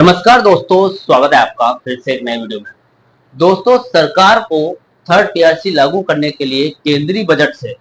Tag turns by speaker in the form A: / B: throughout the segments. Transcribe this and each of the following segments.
A: नमस्कार दोस्तों, स्वागत है आपका फिर से एक नए वीडियो में। दोस्तों, सरकार को थर्ड पीआरसी लागू करने के लिए केंद्रीय बजट से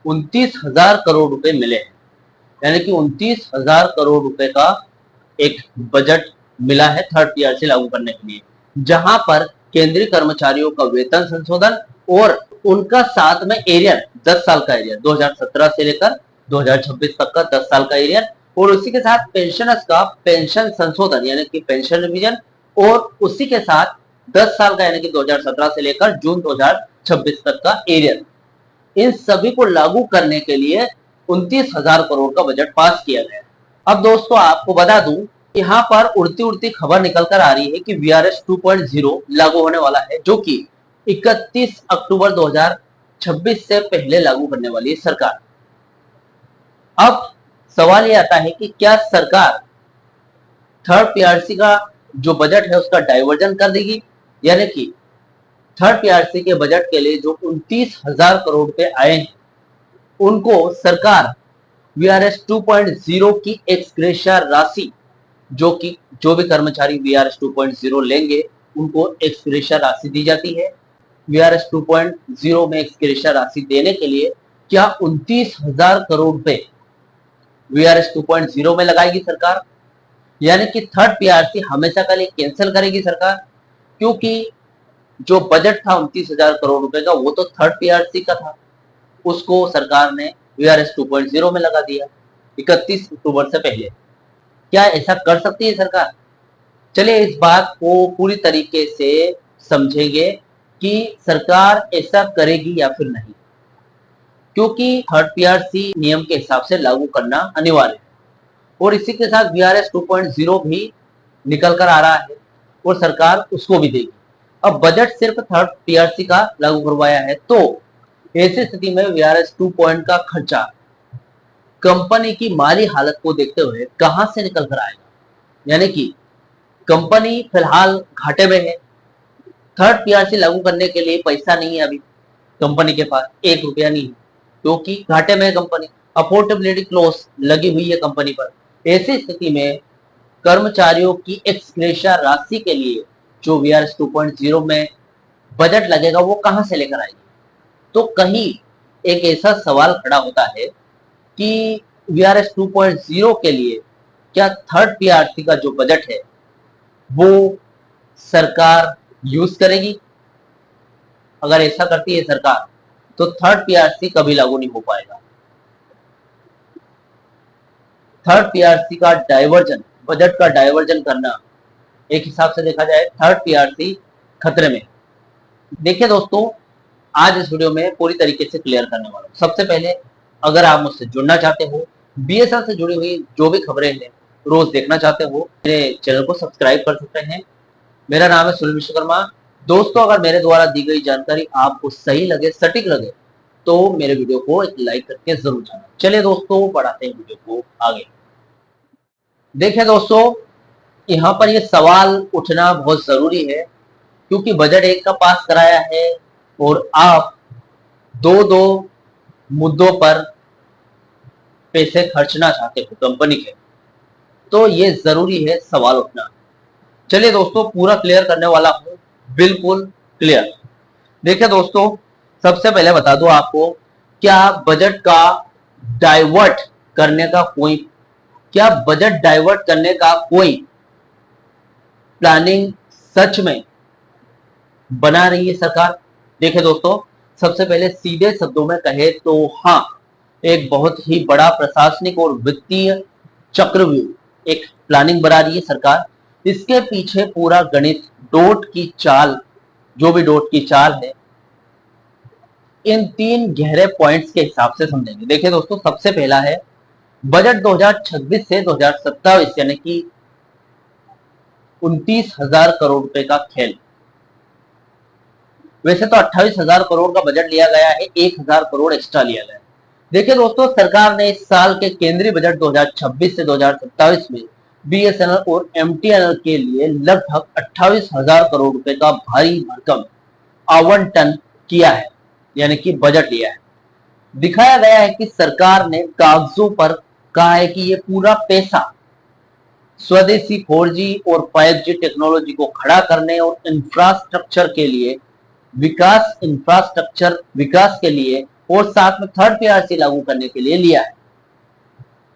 A: 29,000 करोड़ रुपए मिले हैं। यानी कि 29,000 करोड़ रुपए का एक बजट मिला है थर्ड पीआरसी लागू करने के लिए, जहां पर केंद्रीय कर्मचारियों का वेतन संशोधन और उनका साथ में एरियर 10 साल का एरियर 2017 से लेकर 2026 तक का 10 साल का एरियर और उसी के साथ पेंशनर्स का पेंशन संशोधन यानी कि पेंशन रिवीजन और उसी के साथ 10 साल का यानी कि 2017 से लेकर जून 2026 तक का एरियर, इन सभी को लागू करने के लिए 29,000 करोड़ का बजट पास किया गया। अब दोस्तों, आपको बता दूं, यहाँ पर उड़ती उड़ती खबर निकल कर आ रही है कि वीआरएस 2.0 लागू होने वाला है, जो कि 31 अक्टूबर 2026 से पहले लागू करने वाली है सरकार। अब सवाल ये आता है कि क्या सरकार थर्ड पीआरसी का जो बजट है उसका डाइवर्जन कर देगी, यानी कि थर्ड पीआरसी के बजट के लिए जो 29,000 करोड़ रुपए आए हैं उनको सरकार वीआरएस 2.0 की एक्सग्रेशिया राशि, जो भी कर्मचारी वीआरएस 2.0 लेंगे उनको एक्सग्रेशिया राशि दी जाती है। वीआरएस 2.0 में एक्सग्रेशिया राशि देने के लिए क्या 29,000 करोड़ रुपए वीआरएस 2.0 में लगाएगी सरकार, यानी कि थर्ड पीआरसी हमेशा के लिए कैंसिल करेगी सरकार, क्योंकि जो बजट था 29,000 करोड़ रुपए का वो तो थर्ड पीआरसी का था, उसको सरकार ने वीआरएस 2.0 में लगा दिया 31 अक्टूबर से पहले। क्या ऐसा कर सकती है सरकार? चलिए इस बात को पूरी तरीके से समझेंगे कि सरकार ऐसा करेगी या फिर नहीं, क्योंकि थर्ड पीआरसी नियम के हिसाब से लागू करना अनिवार्य है और इसी के साथ वीआरएस 2.0 भी निकल कर आ रहा है और सरकार उसको भी देगी। अब बजट सिर्फ थर्ड पीआरसी का लागू करवाया है, तो ऐसी स्थिति में वीआरएस 2 का खर्चा कंपनी की माली हालत को देखते हुए कहां से निकल कर आएगा, यानी कि कंपनी फिलहाल घाटे में है। थर्ड पीआरसी लागू करने के लिए पैसा नहीं है अभी कंपनी के पास, 1 रुपया नहीं है, क्योंकि घाटे में है कंपनी। अफोर्डेबिलिटी क्लॉज लगी हुई है कंपनी पर। ऐसी स्थिति में कर्मचारियों की एक्सग्रेशिया राशि के लिए जो वीआरएस 2.0 में बजट लगेगा वो कहां से लेकर आएगी? तो कहीं एक ऐसा सवाल खड़ा होता है कि वीआरएस 2.0 के लिए क्या थर्ड पीआरसी का जो बजट है वो सरकार यूज करेगी? अगर ऐसा करती है सरकार तो थर्ड पीआरसी कभी लागू नहीं हो पाएगा। थर्ड पीआरसी का डाइवर्जन, बजट का डाइवर्जन करना, एक हिसाब से देखा जाए थर्ड पीआरसी खतरे में। देखिए दोस्तों, आज इस वीडियो में पूरी तरीके से क्लियर करने वाला हूं। सबसे पहले, अगर आप मुझसे जुड़ना चाहते हो, बीएसएन से जुड़ी हुई जो भी खबरें हैं रोज देखना चाहते हो, मेरे चैनल को सब्सक्राइब कर सकते हैं। मेरा नाम है सुनील विश्वकर्मा। दोस्तों, अगर मेरे द्वारा दी गई जानकारी आपको सही लगे, सटीक लगे, तो मेरे वीडियो को एक लाइक करके जरूर जाना। चलिए दोस्तों, बढ़ाते हैं वीडियो को आगे। देखिए दोस्तों, यहाँ पर ये सवाल उठना बहुत जरूरी है, क्योंकि बजट एक का पास कराया है और आप दो दो मुद्दों पर पैसे खर्चना चाहते हो कंपनी के, तो ये जरूरी है सवाल उठना। चलिए दोस्तों, पूरा क्लियर करने वाला हूं, बिल्कुल क्लियर। देखिए दोस्तों, सबसे पहले बता दूं आपको, क्या बजट का डाइवर्ट करने का कोई क्या बजट डाइवर्ट करने का कोई प्लानिंग सच में बना रही है सरकार? देखिए दोस्तों, सबसे पहले सीधे शब्दों में कहे तो हाँ, एक बहुत ही बड़ा प्रशासनिक और वित्तीय चक्रव्यूह, एक प्लानिंग बना रही है सरकार। इसके पीछे पूरा गणित, डॉट की चाल, जो भी डॉट की चाल है, इन 3 गहरे पॉइंट्स के हिसाब से समझेंगे। देखिए दोस्तों, सबसे पहला है बजट 2026 से 2027 यानी कि 29,000 करोड़ रुपए का खेल। वैसे तो 28,000 करोड़ का बजट लिया गया है, 1,000 करोड़ एक्स्ट्रा लिया गया है। देखिए दोस्तों, सरकार ने इस साल के केंद्रीय बजट 2026 से 2027 में बीएसएनएल और एमटीएनएल के लिए लगभग 28,000 करोड़ रुपए का भारी भरकम आवंटन किया है, यानी कि बजट लिया है। दिखाया गया है कि सरकार ने कागजों पर कहा है कि ये पूरा पैसा स्वदेशी 4G और 5G टेक्नोलॉजी को खड़ा करने और इंफ्रास्ट्रक्चर विकास के लिए और साथ में थर्ड पीआरसी लागू करने के लिए लिया है।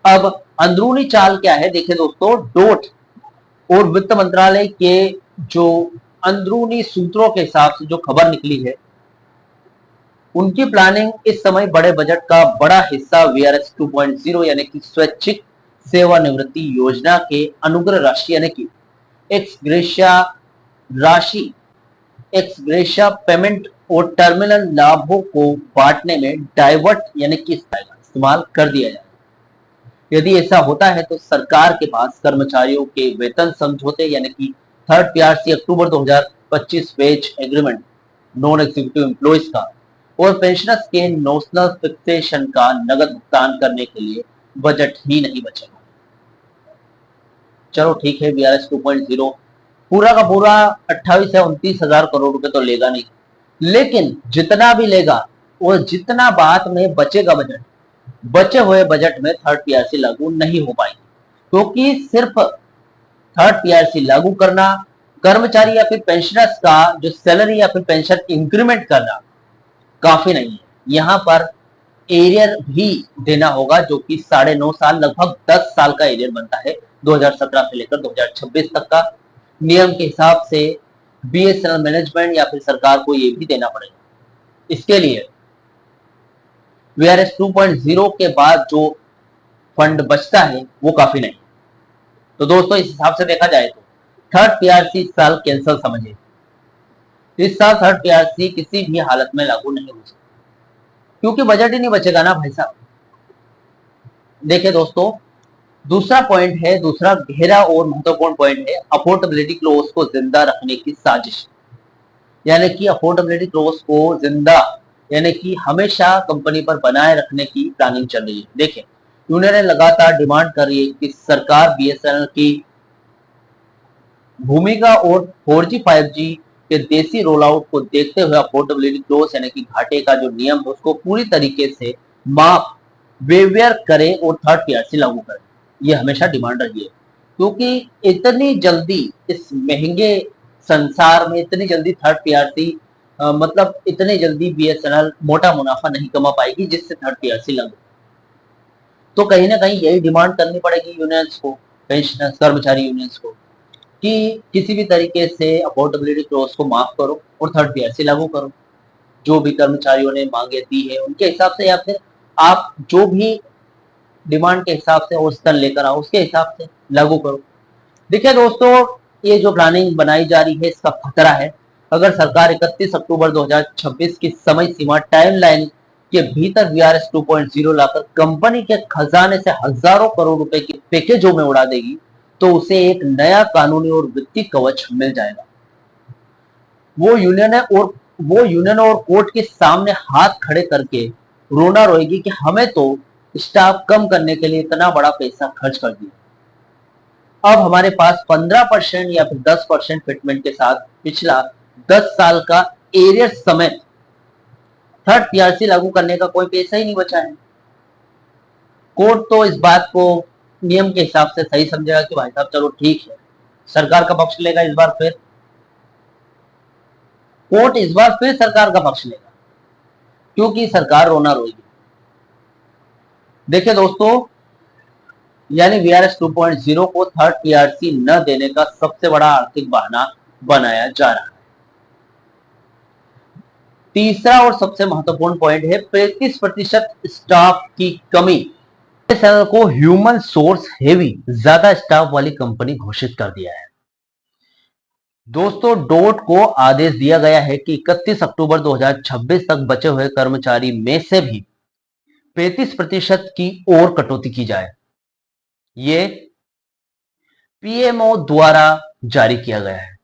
A: अब अंदरूनी चाल क्या है, देखिए दोस्तों, डोट और वित्त मंत्रालय के जो अंदरूनी सूत्रों के हिसाब से जो खबर निकली है, उनकी प्लानिंग इस समय बड़े बजट का बड़ा हिस्सा वीआरएस 2.0 यानी कि स्वैच्छिक सेवानिवृत्ति योजना के अनुग्रह राशि यानी कि एक्सग्रेशिया राशि, एक्सग्रेशिया पेमेंट और टर्मिनल लाभों को बांटने में डाइवर्ट यानी कि इस्तेमाल कर दिया जाए। यदि ऐसा होता है तो सरकार के पास कर्मचारियों के वेतन समझौते यानी कि third PRC October 2025 wage agreement non executive employees का और पेंशनर्स के नोशनल फिक्सेशन का नगद भुगतान करने के लिए बजट ही नहीं बचेगा। चलो ठीक है, वीआरएस 2.0 पूरा का पूरा 28 या 29 हजार करोड़ रुपए तो लेगा नहीं, लेकिन जितना भी लेगा और जितना बाद में बचेगा बजट, बचे हुए बजट में थर्ड पीआरसी लागू नहीं हो पाएगी, क्योंकि सिर्फ थर्ड पीआरसी लागू करना, कर्मचारी या फिर पेंशनर्स का जो सैलरी या फिर पेंशन इंक्रीमेंट करना काफी नहीं है। यहां पर एरियर भी देना होगा, जो कि 9.5 साल, लगभग 10 साल का एरियर बनता है 2017 से लेकर 2026 तक का। नियम के हिसाब से बीएसएनएल मैनेजमेंट या फिर सरकार को ये भी देना पड़ेगा। इसके लिए वीआरएस 2.0 के बाद जो फंड बचता है वो काफी नहीं। तो दोस्तों, इस हिसाब से देखा जाए तो थर्ड पीआरसी इस साल कैंसल समझिए। इस साल थर्ड पीआरसी किसी भी हालत में लागू नहीं हो सकता, क्योंकि बजट ही नहीं बचेगा ना भाई साहब। देखिए दोस्तों, दूसरा पॉइंट है, दूसरा गहरा और महत्वपूर्ण पॉइंट है अफोर्डेबिलिटी क्लॉज को जिंदा रखने की साजिश। यानी कि अफोर्डेबिलिटी क्लॉज को जिंदा यानी कि हमेशा कंपनी पर बनाए रखने की प्लानिंग चल रही है। देखिए, यूनियन ने लगातार डिमांड कर रही है कि सरकार बीएसएनएल की भूमिका और 4G 5G के देसी रोल आउट को देखते हुए अफोर्डेबिलिटी क्लॉज यानी कि घाटे का जो नियम है उसको पूरी तरीके से माफ वेवियर करे और थर्ड पीआरसी लागू करे। ये हमेशा डिमांड रही है, क्योंकि इतनी जल्दी इस महंगे संसार में इतनी जल्दी थर्ड पीआरसी मतलब इतनी जल्दी बीएसएनएल मोटा मुनाफा नहीं कमा पाएगी जिससे थर्ड पीआरसी लागू। तो कहीं ना कहीं यही डिमांड करनी पड़ेगी यूनियंस को, पेंशनर्स कर्मचारी यूनियंस को, कि किसी भी तरीके से अफोर्डेबिलिटी क्लॉज को माफ करो और थर्ड पीआरसी लागू करो। जो भी कर्मचारियों ने मांगे दी है उनके हिसाब से, या फिर आप जो भी डिमांड के हिसाब से औसतन लेकर आओ उसके हिसाब से लागू करो। देखिए दोस्तों, ये जो प्लानिंग बनाई जा रही है इसका खतरा है। अगर सरकार 31 अक्टूबर 2026 की समय सीमा टाइमलाइन के भीतर वीआरएस 2.0 लाकर कंपनी के खजाने से हजारों करोड़ रुपए के पैकेजों में उड़ा देगी, तो उसे एक नया कानूनी और वित्तीय कवच मिल जाएगा। वो यूनियन और कोर्ट के सामने हाथ खड़े करके रोना रोएगी कि हमें तो स्टाफ कम करने के लिए इतना बड़ा पैसा खर्च कर दिया, अब हमारे पास 15% या फिर 10% फिटमेंट के साथ पिछला 10 साल का एरियर समेत थर्ड पीआरसी लागू करने का कोई पैसा ही नहीं बचा है। कोर्ट तो इस बात को नियम के हिसाब से सही समझेगा कि भाई साहब चलो ठीक है, सरकार का पक्ष लेगा इस बार, फिर कोर्ट इस बार फिर सरकार का पक्ष लेगा, क्योंकि सरकार रोना रोएगी। देखिए दोस्तों, यानी वीआरएस 2.0 को थर्ड पीआरसी न देने का सबसे बड़ा आर्थिक बहाना बनाया जा रहा है। तीसरा और सबसे महत्वपूर्ण पॉइंट है 35% स्टाफ की कमी। को ह्यूमन सोर्स हेवी ज्यादा स्टाफ वाली कंपनी घोषित कर दिया है। दोस्तों, डोट को आदेश दिया गया है कि 31 अक्टूबर 2026 तक बचे हुए कर्मचारी में से भी 35% की और कटौती की जाए। ये पीएमओ द्वारा जारी किया गया है।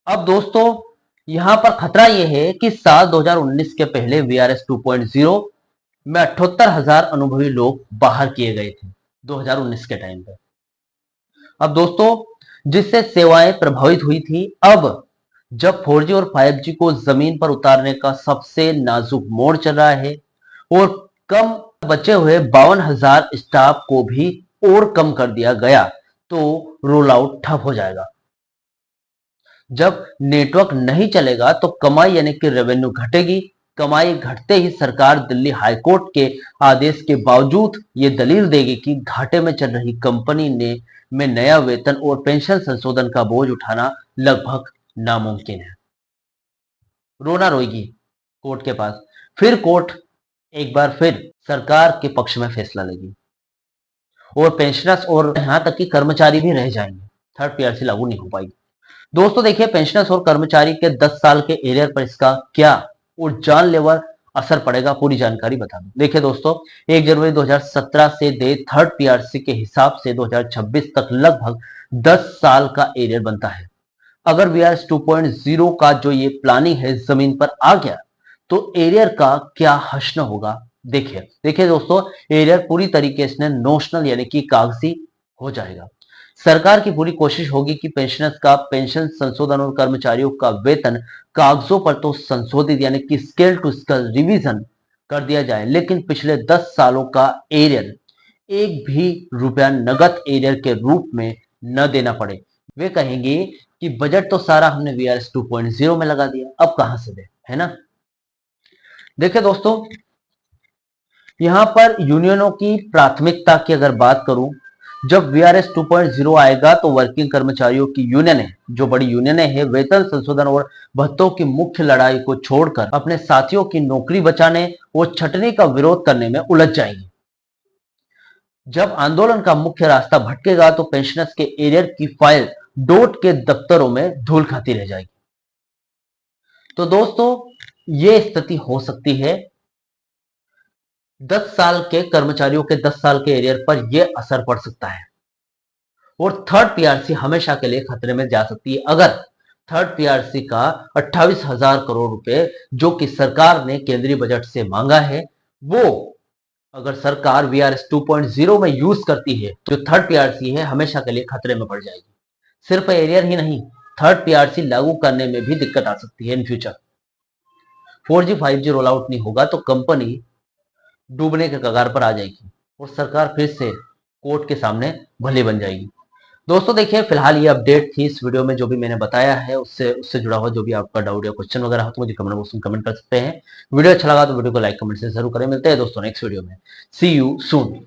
A: अब दोस्तों, यहां पर खतरा यह है कि साल 2019 के पहले वीआरएस 2.0 में 78,000 अनुभवी लोग बाहर किए गए थे 2019 के टाइम पे। अब दोस्तों, जिससे सेवाएं प्रभावित हुई थी, अब जब 4G और 5G को जमीन पर उतारने का सबसे नाजुक मोड़ चल रहा है और कम बचे हुए 52,000 स्टाफ को भी और कम कर दिया गया, तो रोल आउट ठप हो जाएगा। जब नेटवर्क नहीं चलेगा तो कमाई यानी कि रेवेन्यू घटेगी। कमाई घटते ही सरकार दिल्ली हाईकोर्ट के आदेश के बावजूद ये दलील देगी कि घाटे में चल रही कंपनी ने में नया वेतन और पेंशन संशोधन का बोझ उठाना लगभग नामुमकिन है। रोना रोएगी कोर्ट के पास। फिर कोर्ट एक बार फिर सरकार के पक्ष में फैसला लेगी और पेंशनर्स और यहां तक कि कर्मचारी भी रह जाएंगे। थर्ड पीआरसी लागू नहीं हो पाएगी। दोस्तों देखिए, पेंशनर्स और कर्मचारी के 10 साल के एरियर पर इसका क्या और जानलेवा असर पड़ेगा, पूरी जानकारी बता दूं। देखिए दोस्तों, 1 जनवरी 2017 से दे थर्ड पीआरसी के हिसाब से 2026 तक लगभग 10 साल का एरियर बनता है। अगर वीआरएस 2.0 का जो ये प्लानिंग है जमीन पर आ गया तो एरियर का क्या हश्न होगा। देखिए देखिए दोस्तों, एरियर पूरी तरीके से नोशनल यानी कि कागजी हो जाएगा। सरकार की पूरी कोशिश होगी कि पेंशनर्स का पेंशन संशोधन और कर्मचारियों का वेतन कागजों पर तो संशोधित यानी कि स्केल टू स्केल रिवीजन कर दिया जाए, लेकिन पिछले 10 सालों का एरियर एक भी रुपया नगद एरियर के रूप में न देना पड़े। वे कहेंगे कि बजट तो सारा हमने वीआरएस 2.0 में लगा दिया, अब कहां से दे, है ना। देखिए दोस्तों, यहां पर यूनियनों की प्राथमिकता की अगर बात करूं, जब वीआरएस 2.0 आएगा तो वर्किंग कर्मचारियों की यूनियन है, जो बड़ी यूनियन है, वेतन संशोधन और भत्तों की मुख्य लड़ाई को छोड़कर अपने साथियों की नौकरी बचाने और छटनी का विरोध करने में उलझ जाएंगी। जब आंदोलन का मुख्य रास्ता भटकेगा तो पेंशनर्स के एरियर की फाइल डोट के दफ्तरों में धूल खाती रह जाएगी। तो दोस्तों, यह स्थिति हो सकती है। 10 साल के कर्मचारियों के 10 साल के एरियर पर यह असर पड़ सकता है और थर्ड पीआरसी हमेशा के लिए खतरे में जा सकती है अगर थर्ड पीआरसी का 28,000 करोड़ रुपए जो कि सरकार ने केंद्रीय बजट से मांगा है, वो अगर सरकार वीआरएस 2.0 में यूज करती है, जो थर्ड पीआरसी है हमेशा के लिए खतरे में पड़ जाएगी। सिर्फ एरियर ही नहीं, थर्ड पीआरसी लागू करने में भी दिक्कत आ सकती है in future. 4G 5G roll out नहीं होगा तो कंपनी डूबने के कगार पर आ जाएगी और सरकार फिर से कोर्ट के सामने भले बन जाएगी। दोस्तों देखिए, फिलहाल ये अपडेट थी इस वीडियो में, जो भी मैंने बताया है उससे जुड़ा हुआ जो भी आपका डाउट या क्वेश्चन वगैरह हो तो मुझे कमेंट बॉक्स में कमेंट कर सकते हैं। वीडियो अच्छा लगा तो वीडियो को लाइक कमेंट से जरूर करें। मिलते हैं दोस्तों नेक्स्ट वीडियो में। सी यू सून।